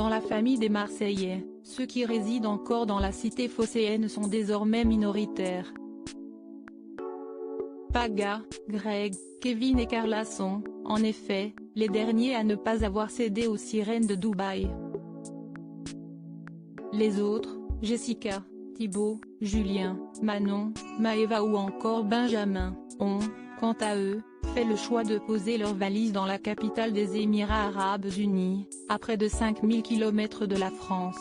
Dans la famille des Marseillais, ceux qui résident encore dans la cité phocéenne sont désormais minoritaires. Paga, Greg, Kevin et Carla sont, en effet, les derniers à ne pas avoir cédé aux sirènes de Dubaï. Les autres, Jessica, Thibaut, Julien, Manon, Maëva ou encore Benjamin, ont, quant à eux, fait le choix de poser leurs valises dans la capitale des Émirats Arabes Unis, à près de 5000 km de la France.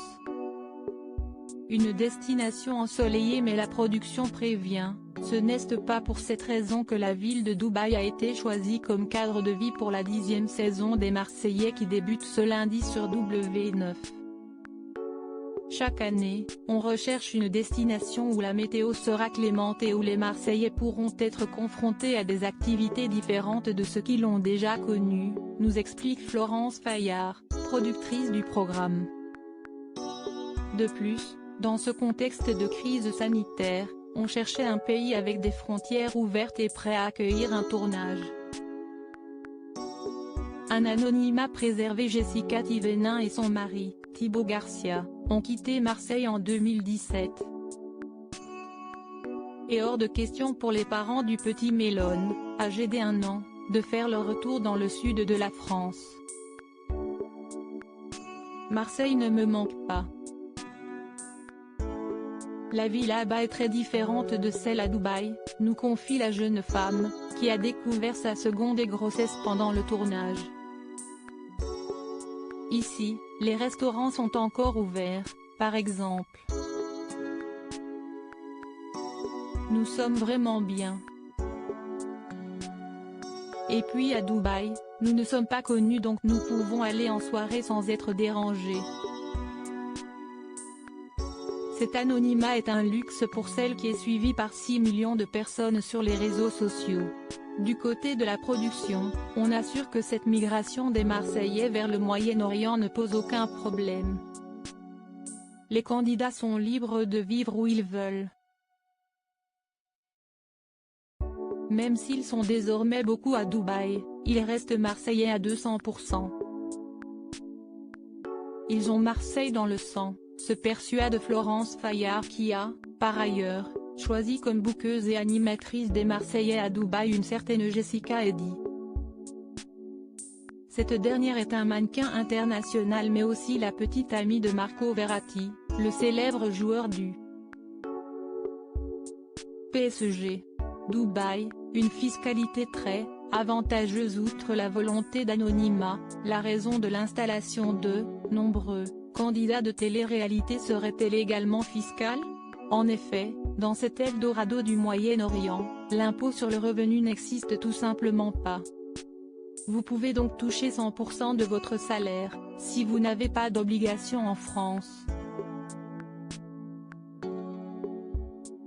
Une destination ensoleillée, mais la production prévient, ce n'est pas pour cette raison que la ville de Dubaï a été choisie comme cadre de vie pour la 10e saison des Marseillais qui débute ce lundi sur W9. Chaque année, on recherche une destination où la météo sera clémente et où les Marseillais pourront être confrontés à des activités différentes de ce qu'ils ont déjà connu, nous explique Florence Fayard, productrice du programme. De plus, dans ce contexte de crise sanitaire, on cherchait un pays avec des frontières ouvertes et prêt à accueillir un tournage. Un anonymat préservé. Jessica Thévenin et son mari, Thibaut Garcia, ont quitté Marseille en 2017. Et hors de question pour les parents du petit Mélone, âgé d'1 an, de faire leur retour dans le sud de la France. Marseille ne me manque pas. La vie là-bas est très différente de celle à Dubaï, nous confie la jeune femme, qui a découvert sa seconde grossesse pendant le tournage. Ici, les restaurants sont encore ouverts, par exemple. Nous sommes vraiment bien. Et puis à Dubaï, nous ne sommes pas connus, donc nous pouvons aller en soirée sans être dérangés. Cet anonymat est un luxe pour celle qui est suivie par 6 millions de personnes sur les réseaux sociaux. Du côté de la production, on assure que cette migration des Marseillais vers le Moyen-Orient ne pose aucun problème. Les candidats sont libres de vivre où ils veulent. Même s'ils sont désormais beaucoup à Dubaï, ils restent Marseillais à 200%. Ils ont Marseille dans le sang, se persuade Florence Fayard qui a, par ailleurs, choisi comme bookeuse et animatrice des Marseillais à Dubaï une certaine Jessica Eddy. Cette dernière est un mannequin international mais aussi la petite amie de Marco Verratti, le célèbre joueur du PSG. Dubaï, une fiscalité très avantageuse. Outre la volonté d'anonymat, la raison de l'installation de nombreux candidats de télé-réalité serait-elle également fiscale? En effet, dans cet Eldorado du Moyen-Orient, l'impôt sur le revenu n'existe tout simplement pas. Vous pouvez donc toucher 100% de votre salaire, si vous n'avez pas d'obligation en France.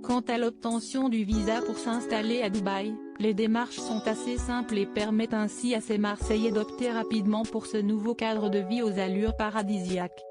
Quant à l'obtention du visa pour s'installer à Dubaï, les démarches sont assez simples et permettent ainsi à ces Marseillais d'opter rapidement pour ce nouveau cadre de vie aux allures paradisiaques.